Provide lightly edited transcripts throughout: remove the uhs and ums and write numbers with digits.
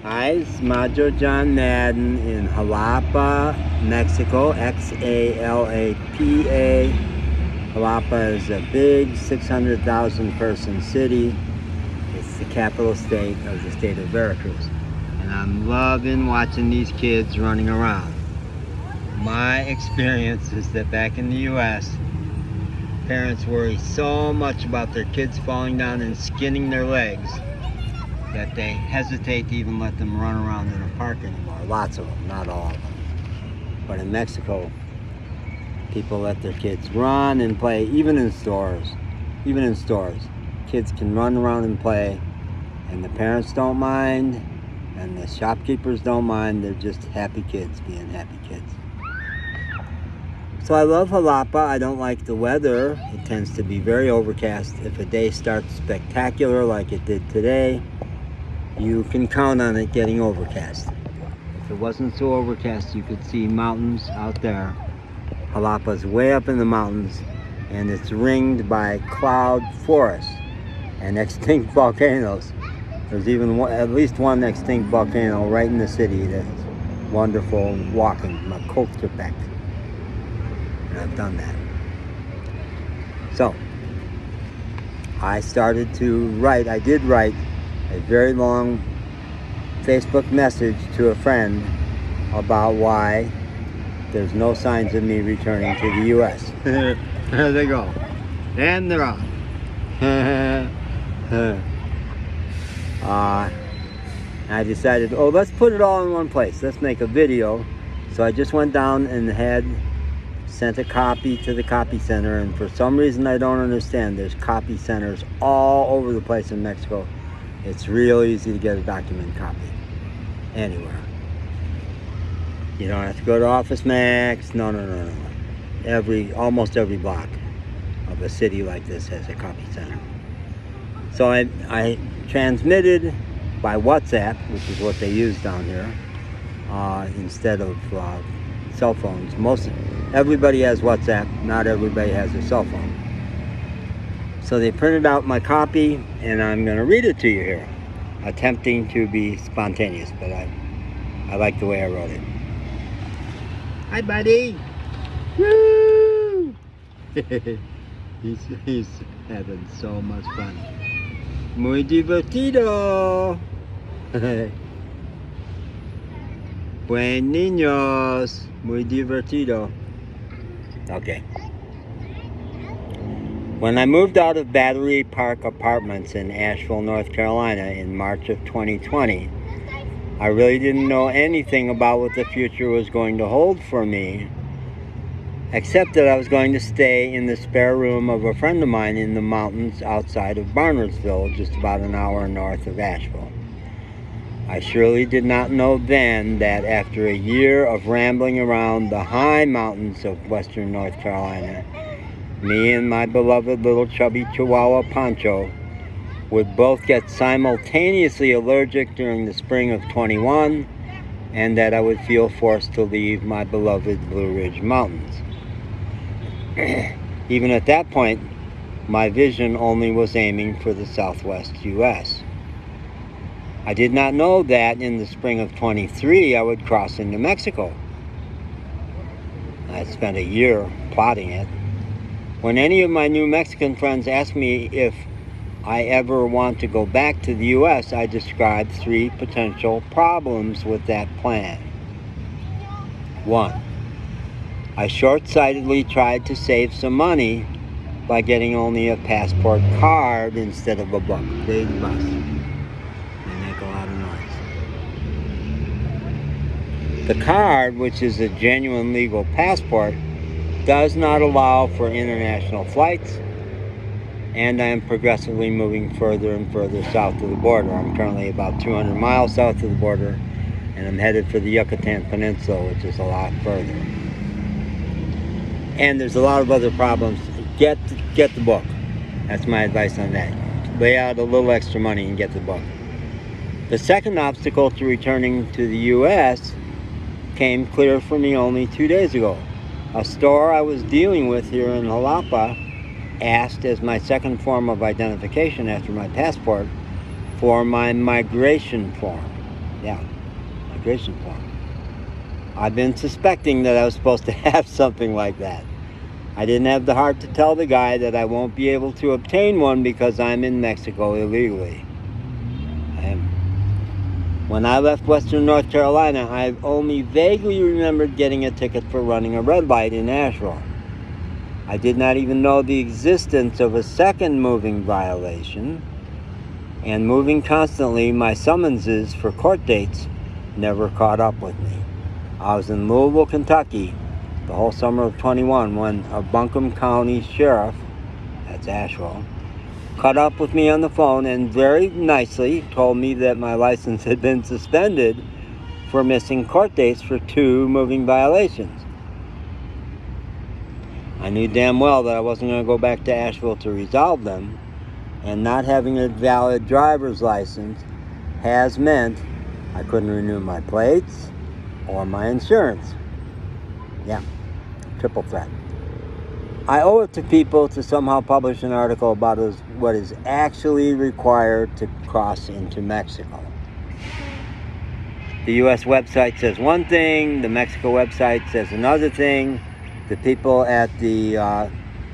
Hi, it's Majo John Madden in Jalapa, Mexico, Xalapa. Jalapa is a big 600,000 person city. It's the capital state of the state of Veracruz. And I'm loving watching these kids running around. My experience is that back in the US, parents worry so much about their kids falling down and skinning their legs that they hesitate to even let them run around in a park anymore. Lots of them, not all of them. But in Mexico, people let their kids run and play, even in stores. Even in stores. Kids can run around and play, and the parents don't mind, and the shopkeepers don't mind. They're just happy kids being happy kids. So I love Jalapa. I don't like the weather. It tends to be very overcast. If a day starts spectacular like it did today, you can count on it getting overcast. If it wasn't so overcast, you could see mountains out there. Jalapa's way up in the mountains, and it's ringed by cloud forests and extinct volcanoes. There's even at least one extinct volcano right in the city that's wonderful walking, Makoltepec. And I've done that. So, I started to write. I did write a very long Facebook message to a friend about why there's no signs of me returning to the U.S. There they go. And they're off. I decided, let's put it all in one place. Let's make a video. So I just went down and sent a copy to the copy center. And for some reason I don't understand, there's copy centers all over the place in Mexico. It's real easy to get a document copy anywhere. You don't have to go to Office Max. No. Almost every block of a city like this has a copy center. So I transmitted by WhatsApp, which is what they use down here, instead of cell phones. Everybody has WhatsApp. Not everybody has a cell phone. So they printed out my copy, and I'm going to read it to you here, attempting to be spontaneous, but I like the way I wrote it. Hi, buddy. Woo! he's having so much fun. Muy divertido. Buen niños. Muy divertido. Okay. When I moved out of Battery Park Apartments in Asheville, North Carolina in March of 2020, I really didn't know anything about what the future was going to hold for me, except that I was going to stay in the spare room of a friend of mine in the mountains outside of Barnersville, just about an hour north of Asheville. I surely did not know then that after a year of rambling around the high mountains of western North Carolina, me and my beloved little chubby Chihuahua Pancho would both get simultaneously allergic during the spring of 21, and that I would feel forced to leave my beloved Blue Ridge Mountains. Even at that point, my vision only was aiming for the southwest U.S. I did not know that in the spring of 23 I would cross into Mexico. I spent a year plotting it. When any of my New Mexican friends asked me if I ever want to go back to the U.S., I described 3 potential problems with that plan. 1. I short-sightedly tried to save some money by getting only a passport card instead of a big bus. They make a lot of noise. The card, which is a genuine legal passport, does not allow for international flights, and I am progressively moving further and further south of the border. I'm currently about 200 miles south of the border, and I'm headed for the Yucatan Peninsula, which is a lot further. And there's a lot of other problems. Get the book. That's my advice on that. Lay out a little extra money and get the book. The second obstacle to returning to the U.S. came clear for me only 2 days ago. A store I was dealing with here in Jalapa asked as my second form of identification after my passport for my migration form. Yeah, migration form. I've been suspecting that I was supposed to have something like that. I didn't have the heart to tell the guy that I won't be able to obtain one because I'm in Mexico illegally. When I left Western North Carolina, I only vaguely remembered getting a ticket for running a red light in Asheville. I did not even know the existence of a second moving violation, and moving constantly, my summonses for court dates never caught up with me. I was in Louisville, Kentucky, the whole summer of 21 when a Buncombe County sheriff, that's Asheville, caught up with me on the phone and very nicely told me that my license had been suspended for missing court dates for 2 moving violations. I knew damn well that I wasn't going to go back to Asheville to resolve them, and not having a valid driver's license has meant I couldn't renew my plates or my insurance. Yeah, triple threat. I owe it to people to somehow publish an article about what is actually required to cross into Mexico. The U.S. website says one thing, the Mexico website says another thing. The people at the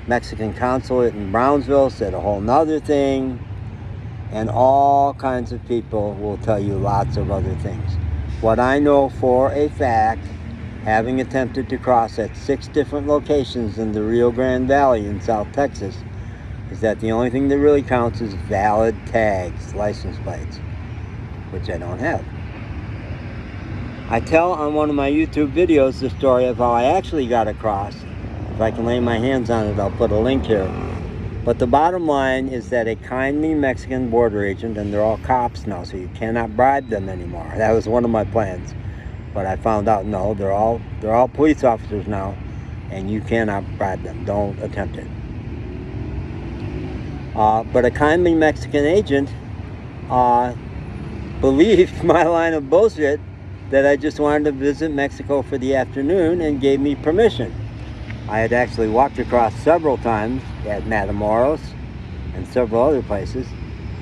Mexican consulate in Brownsville said a whole nother thing. And all kinds of people will tell you lots of other things. What I know for a fact, having attempted to cross at 6 different locations in the Rio Grande Valley in South Texas, is that the only thing that really counts is valid tags, license plates, which I don't have. I tell on one of my YouTube videos the story of how I actually got across. If I can lay my hands on it, I'll put a link here. But the bottom line is that a kindly Mexican border agent, and they're all cops now, so you cannot bribe them anymore. That was one of my plans. But I found out, no, they're all police officers now, and you cannot bribe them. Don't attempt it. But a kindly Mexican agent believed my line of bullshit that I just wanted to visit Mexico for the afternoon and gave me permission. I had actually walked across several times at Matamoros and several other places,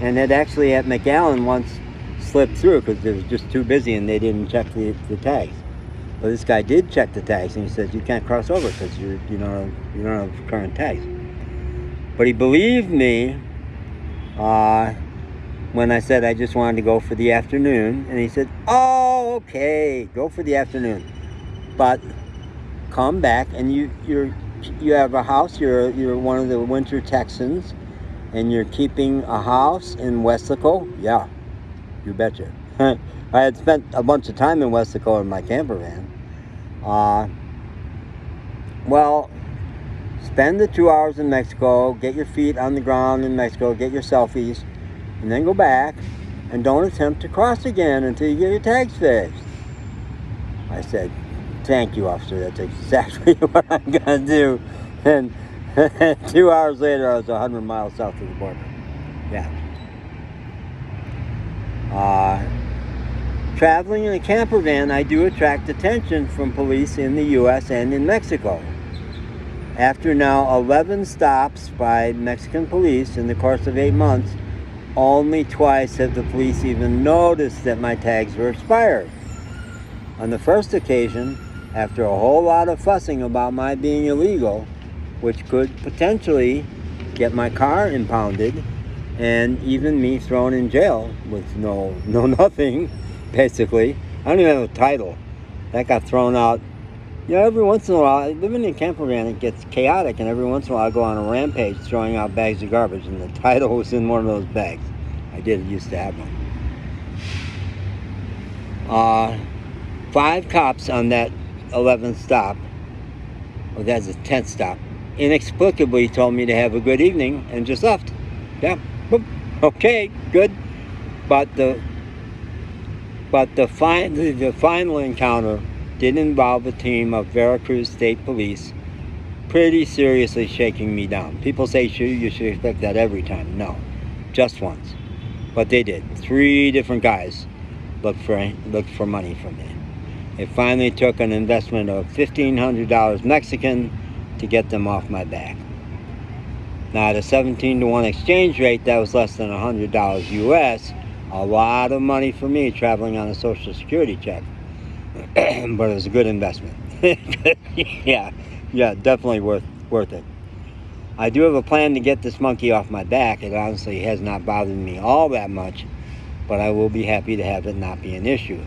and had actually at McAllen once slipped through because it was just too busy and they didn't check the tags. But this guy did check the tags, and he says you can't cross over because you don't have current tags. But he believed me when I said I just wanted to go for the afternoon, and he said, "Oh, okay, go for the afternoon, but come back and you have a house. You're one of the winter Texans, and you're keeping a house in Weslaco." Yeah, you betcha. I had spent a bunch of time in Weslaco in my camper van. Well, spend the 2 hours in Mexico, get your feet on the ground in Mexico, get your selfies, and then go back, and don't attempt to cross again until you get your tags fixed. I said, "Thank you, officer, that's exactly what I'm going to do." And 2 hours later, I was 100 miles south of the border. Yeah. Traveling in a camper van, I do attract attention from police in the U.S. and in Mexico. After now 11 stops by Mexican police in the course of 8 months, only twice have the police even noticed that my tags were expired. On the first occasion, after a whole lot of fussing about my being illegal, which could potentially get my car impounded and even me thrown in jail with no nothing, basically. I don't even have a title. That got thrown out. Every once in a while, living in a camper van, it gets chaotic, and every once in a while I go on a rampage throwing out bags of garbage, and the title was in one of those bags. I used to have one. 5 cops on that 11th stop, or that's the 10th stop, inexplicably told me to have a good evening and just left. Yeah, boop. Okay, good. But the final encounter did involve a team of Veracruz State Police pretty seriously shaking me down. People say you should expect that every time. No, just once. But they did. 3 different guys looked for money from me. It finally took an investment of $1,500 Mexican to get them off my back. Now at a 17-to-1 exchange rate, that was less than $100 US, A lot of money for me traveling on a Social Security check. But it was a good investment. yeah, definitely worth it. I do have a plan to get this monkey off my back. It honestly has not bothered me all that much, but I will be happy to have it not be an issue.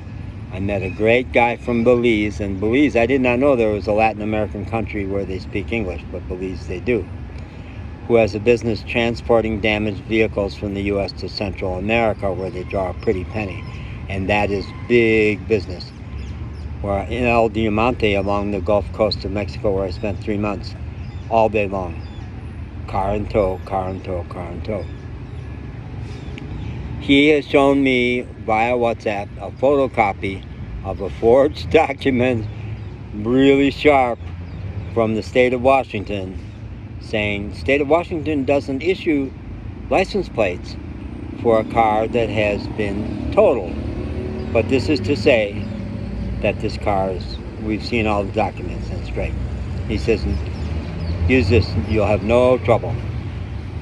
I met a great guy from Belize, and Belize, I did not know there was a Latin American country where they speak English, but Belize they do, who has a business transporting damaged vehicles from the U.S. to Central America, where they draw a pretty penny, and that is big business. Where in El Diamante, along the Gulf Coast of Mexico, where I spent 3 months, all day long, car in tow, car in tow, car in tow. He has shown me via WhatsApp a photocopy of a forged document, really sharp, from the state of Washington, saying state of Washington doesn't issue license plates for a car that has been totaled. But this is to say that this car is, we've seen all the documents and it's great. He says, use this, you'll have no trouble.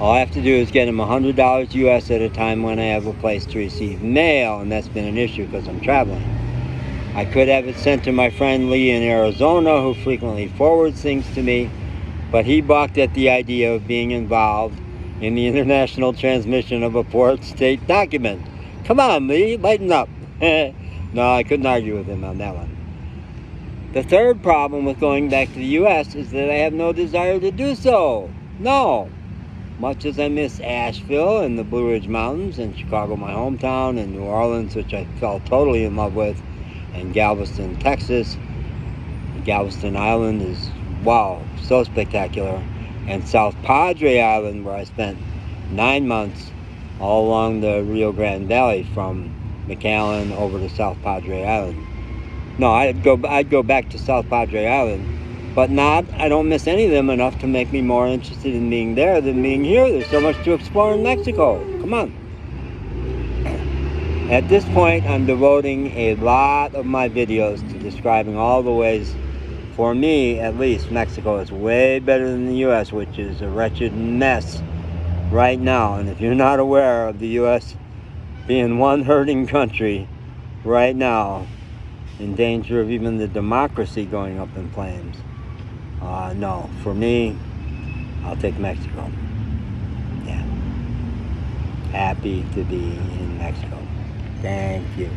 All I have to do is get him $100 US at a time when I have a place to receive mail, and that's been an issue because I'm traveling. I could have it sent to my friend Lee in Arizona, who frequently forwards things to me, but he balked at the idea of being involved in the international transmission of a foreign state document. Come on, Lee, lighten up. No, I couldn't argue with him on that one. The third problem with going back to the U.S. is that I have no desire to do so. No. Much as I miss Asheville and the Blue Ridge Mountains, and Chicago, my hometown, and New Orleans, which I fell totally in love with, and Galveston, Texas. Galveston Island is, wow, so spectacular. And South Padre Island, where I spent 9 months all along the Rio Grande Valley from McAllen over to South Padre Island. No, I'd go back to South Padre Island, but I don't miss any of them enough to make me more interested in being there than being here. There's so much to explore in Mexico. Come on. At this point, I'm devoting a lot of my videos to describing all the ways, for me at least, Mexico is way better than the U.S., which is a wretched mess right now. And if you're not aware of the U.S. being one hurting country right now, in danger of even the democracy going up in flames, no, for me, I'll take Mexico. Yeah. Happy to be in Mexico. Thank you.